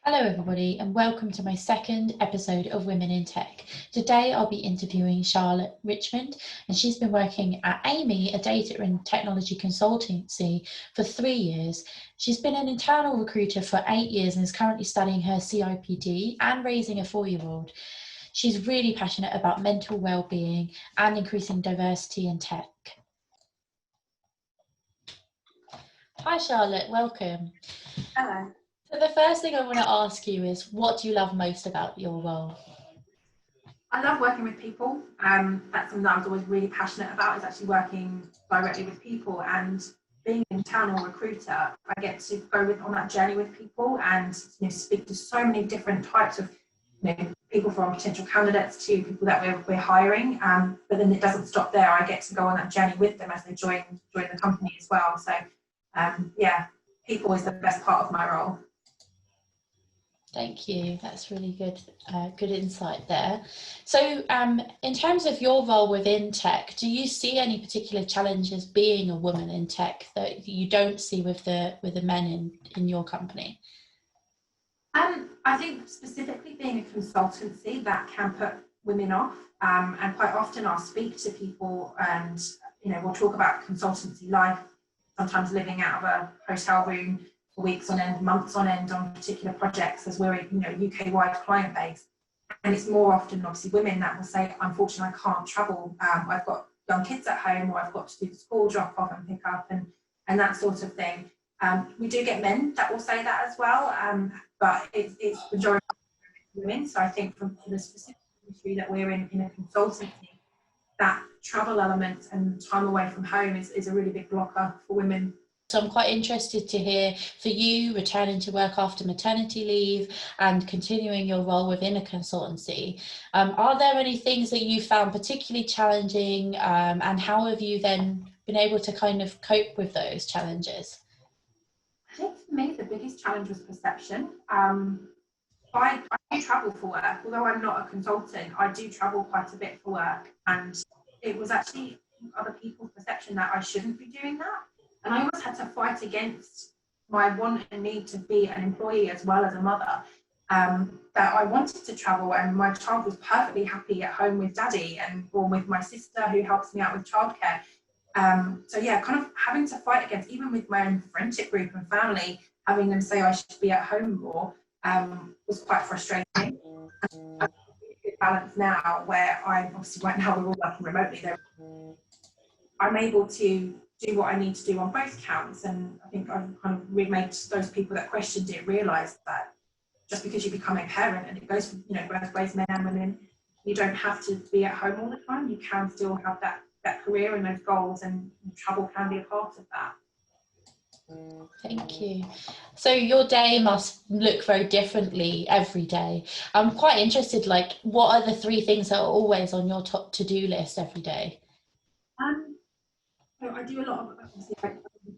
Hello everybody and welcome to my second episode of Women in Tech. Today I'll be interviewing Charlotte Richmond, and she's been working at Amy, a data and technology consultancy, for 3 years. She's been an internal recruiter for 8 years and is currently studying her CIPD and raising a 4-year-old. She's really passionate about mental well-being and increasing diversity in tech. Hi Charlotte, welcome. Hello. So the first thing I want to ask you is, what do you love most about your role? I love working with people. That's something that I was always really passionate about, is actually working directly with people, and being an internal recruiter, I get to go on that journey with people and speak to so many different types of people, from potential candidates to people that we're hiring. But then it doesn't stop there. I get to go on that journey with them as they join the company as well. So yeah, people is the best part of my role. Thank you. That's really good, good insight there. So in terms of your role within tech, do you see any particular challenges being a woman in tech that you don't see with the men in your company? I think specifically being a consultancy, that can put women off. And quite often I'll speak to people and, we'll talk about consultancy life, sometimes living out of a hotel room for weeks on end, months on end on particular projects, as we're a UK-wide client base. And it's more often obviously women that will say, unfortunately, I can't travel. I've got young kids at home, or I've got to do the school drop off and pick up and that sort of thing. We do get men that will say that as well, but it's majority women. So I think from the specific industry that we're in a consultancy, that travel element and time away from home is a really big blocker for women. So I'm quite interested to hear, for you, returning to work after maternity leave and continuing your role within a consultancy, are there any things that you found particularly challenging, and how have you then been able to kind of cope with those challenges? I think for me, the biggest challenge was perception. I do travel for work, although I'm not a consultant. I do travel quite a bit for work, and it was actually other people's perception that I shouldn't be doing that. And I always had to fight against my want and need to be an employee as well as a mother, that I wanted to travel, and my child was perfectly happy at home with daddy or with my sister who helps me out with childcare. So yeah, kind of having to fight against, even with my own friendship group and family, having them say I should be at home more, was quite frustrating. A good balance now, where I obviously right now we're all working remotely, I'm able to do what I need to do on both counts. And I think I've kind of made those people that questioned it realise that just because you become a parent, and it goes for both ways, men and women, you don't have to be at home all the time. You can still have that career and those goals, and travel can be a part of that. Thank you. So your day must look very differently every day. I'm quite interested, like, what are the 3 things that are always on your top to-do list every day? So I do a lot of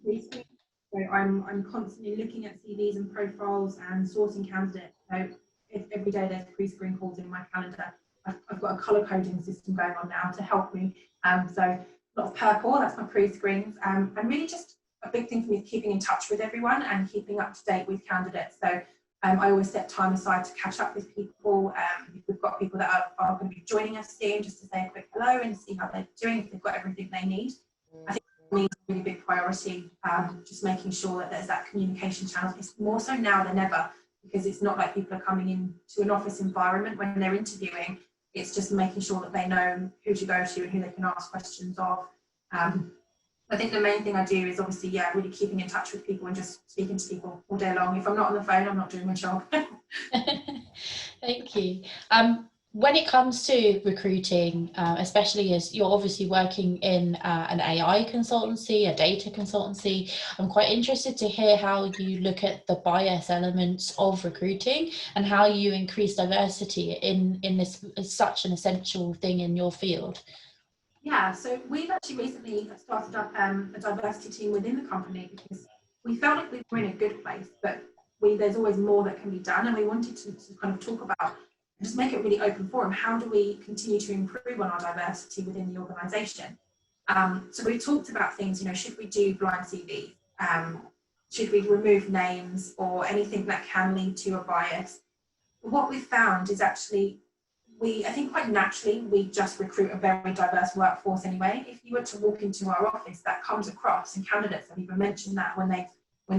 pre-screen. So I'm constantly looking at CVs and profiles and sourcing candidates. So if every day there's pre-screen calls in my calendar, I've got a colour coding system going on now to help me. So a lot of purple, that's my pre-screens. And really just a big thing for me is keeping in touch with everyone and keeping up to date with candidates. So I always set time aside to catch up with people. If we've got people that are going to be joining us soon, just to say a quick hello and see how they're doing, if they've got everything they need. I think for me, it's a really big priority, just making sure that there's that communication channel. It's more so now than ever, because it's not like people are coming into an office environment when they're interviewing. It's just making sure that they know who to go to and who they can ask questions of. I think the main thing I do is obviously, really keeping in touch with people and just speaking to people all day long. If I'm not on the phone, I'm not doing my job. Thank you. When it comes to recruiting, especially as you're obviously working in an AI consultancy, a data consultancy, I'm quite interested to hear how you look at the bias elements of recruiting and how you increase diversity in this such an essential thing in your field. Yeah, so we've actually recently started up a diversity team within the company, because we felt like we were in a good place, but there's always more that can be done, and we wanted to kind of talk about, just make it really open forum. How do we continue to improve on our diversity within the organisation? So we talked about things, should we do blind CVs? should we remove names or anything that can lead to a bias. But what we've found is actually, I think quite naturally, we just recruit a very diverse workforce anyway. If you were to walk into our office, that comes across, and candidates have even mentioned that when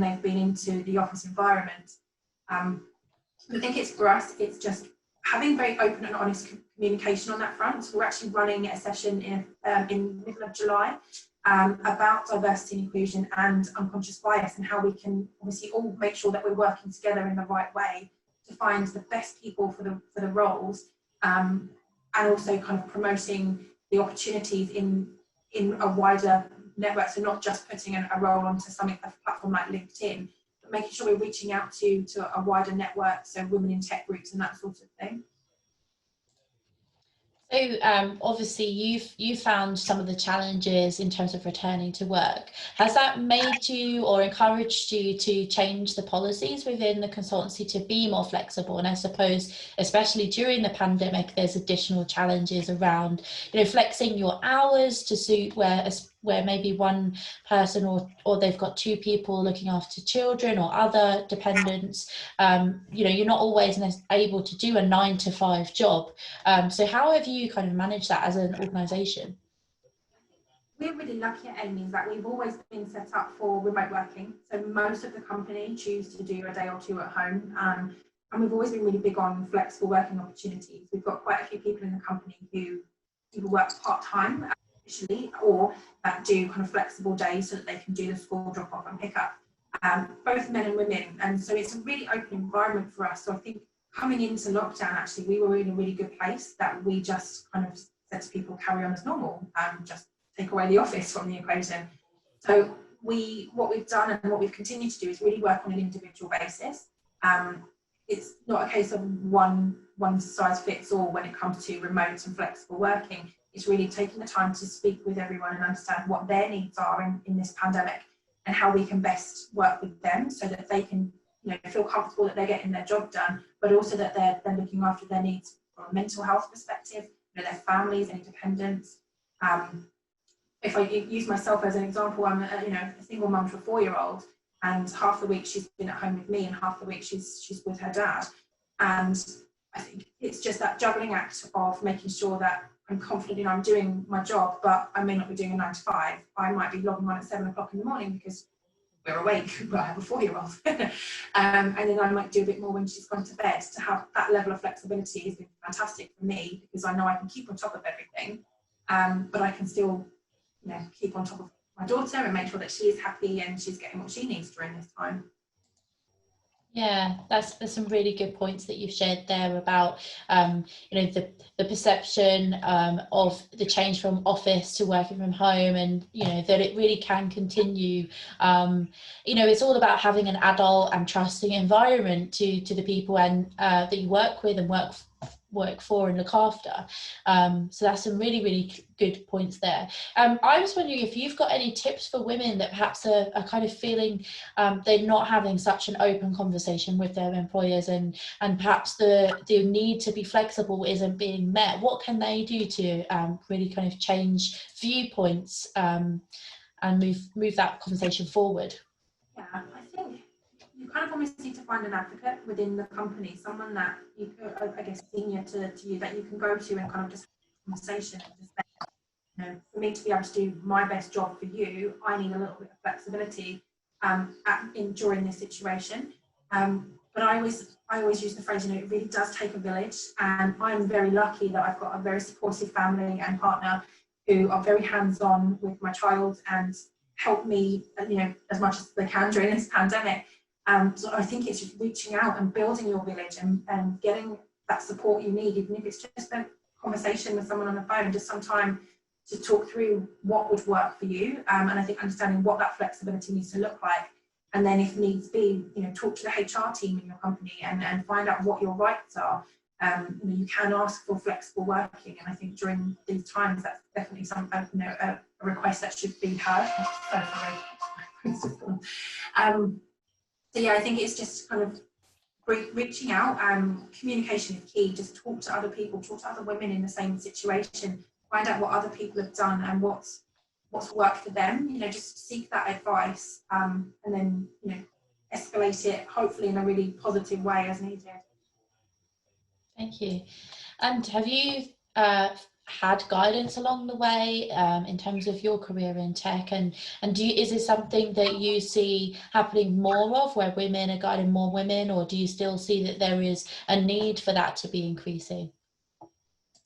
they've been into the office environment. I think it's, for us, it's just having very open and honest communication on that front. So we're actually running a session in the middle of July about diversity and inclusion and unconscious bias, and how we can obviously all make sure that we're working together in the right way to find the best people for the roles, and also kind of promoting the opportunities in a wider network. So not just putting a role onto a platform like LinkedIn, but making sure we're reaching out to a wider network, so women in tech groups and that sort of thing. So obviously you've found some of the challenges in terms of returning to work. Has that made you or encouraged you to change the policies within the consultancy to be more flexible? And I suppose, especially during the pandemic, there's additional challenges around, flexing your hours to suit where maybe one person or they've got two people looking after children or other dependents. You're not always able to do a 9-to-5 job. So how have you kind of managed that as an organisation? We're really lucky at Amy that we've always been set up for remote working. So most of the company choose to do a day or two at home. And we've always been really big on flexible working opportunities. We've got quite a few people in the company who either work part-time initially, or that do kind of flexible days so that they can do the school drop-off and pick-up, both men and women. And so it's a really open environment for us. So I think coming into lockdown, actually, we were in a really good place that we just kind of said to people, carry on as normal, just take away the office from the equation. So what we've done and what we've continued to do is really work on an individual basis. It's not a case of one size fits all when it comes to remote and flexible working. It's really taking the time to speak with everyone and understand what their needs are in this pandemic, and how we can best work with them so that they can feel comfortable that they're getting their job done, but also that they're looking after their needs from a mental health perspective, their families and dependents. If I use myself as an example, I'm a single mum for a 4-year-old, and half the week she's been at home with me and half the week she's with her dad. And I think it's just that juggling act of making sure that I'm confident I'm doing my job, but I may not be doing a 9-to-5. I might be logging on at 7 o'clock in the morning because we're awake, but I have a 4-year-old. And then I might do a bit more when she's gone to bed. To have that level of flexibility has been fantastic for me, because I know I can keep on top of everything, but I can still keep on top of my daughter and make sure that she is happy and she's getting what she needs during this time. Yeah, there's some really good points that you've shared there about the perception of the change from office to working from home, and that it really can continue. It's all about having an adult and trusting environment to the people and that you work with and work for and look after. So that's some really, really good points there. I was wondering if you've got any tips for women that perhaps are kind of feeling they're not having such an open conversation with their employers, and perhaps the need to be flexible isn't being met. What can they do to really kind of change viewpoints and move that conversation forward? Yeah, I think you kind of almost need to find an advocate within the company, someone that you, I guess, senior to you, that you can go to and kind of just have a conversation and just say, for me to be able to do my best job for you, I need a little bit of flexibility during this situation. But I always use the phrase, it really does take a village, and I'm very lucky that I've got a very supportive family and partner who are very hands-on with my child and help me, as much as they can during this pandemic. So I think it's just reaching out and building your village and getting that support you need, even if it's just a conversation with someone on the phone, just some time to talk through what would work for you. And I think understanding what that flexibility needs to look like. And then if needs be, talk to the HR team in your company and find out what your rights are. You can ask for flexible working. And I think during these times, that's definitely something, a request that should be heard. So yeah, I think it's just kind of reaching out. Communication is key. Just talk to other people, talk to other women in the same situation, find out what other people have done and what's what's worked for them. Just seek that advice, and then escalate it, hopefully in a really positive way as needed. Thank you. And have you had guidance along the way in terms of your career in tech, and is it something that you see happening more of, where women are guiding more women, or do you still see that there is a need for that to be increasing?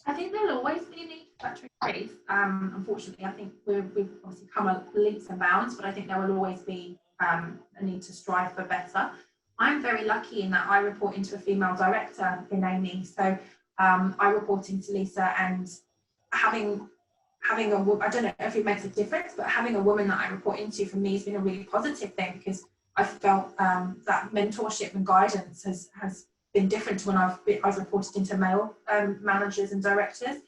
I think there'll always be a need for that to increase. Unfortunately, I think we've obviously come leaps and bounds, but I think there will always be a need to strive for better. I'm very lucky in that I report into a female director in Amy, so I report into Lisa, and having a woman, I don't know if it makes a difference, but having a woman that I report into for me has been a really positive thing, because I felt that mentorship and guidance has been different to when I've reported into male managers and directors.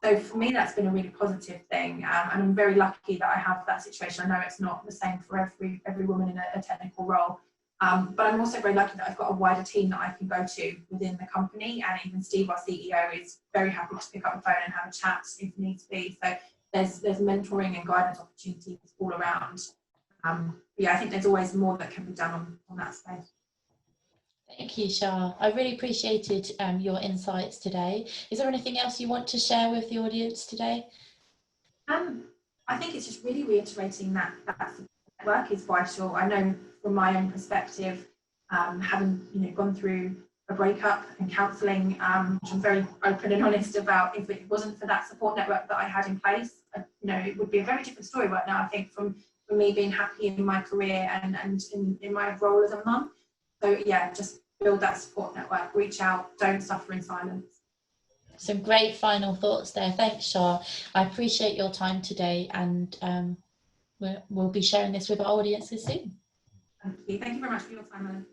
So for me, that's been a really positive thing, and I'm very lucky that I have that situation. I know it's not the same for every woman in a technical role, but I'm also very lucky that I've got a wider team that I can go to within the company, and even Steve, our CEO, is very happy to pick up the phone and have a chat if needs be. So there's mentoring and guidance opportunities all around. Yeah, I think there's always more that can be done on that space. Thank you, Char. I really appreciated your insights today. Is there anything else you want to share with the audience today? I think it's just really reiterating that work is vital. I know from my own perspective, having gone through a breakup and counselling, which I'm very open and honest about, if it wasn't for that support network that I had in place, it would be a very different story right now, I think, from me being happy in my career and in my role as a mum. So yeah, just build that support network, reach out, don't suffer in silence. Some great final thoughts there. Thanks, Char. I appreciate your time today, and we'll be sharing this with our audiences soon. Thank you very much for your time, Ellen.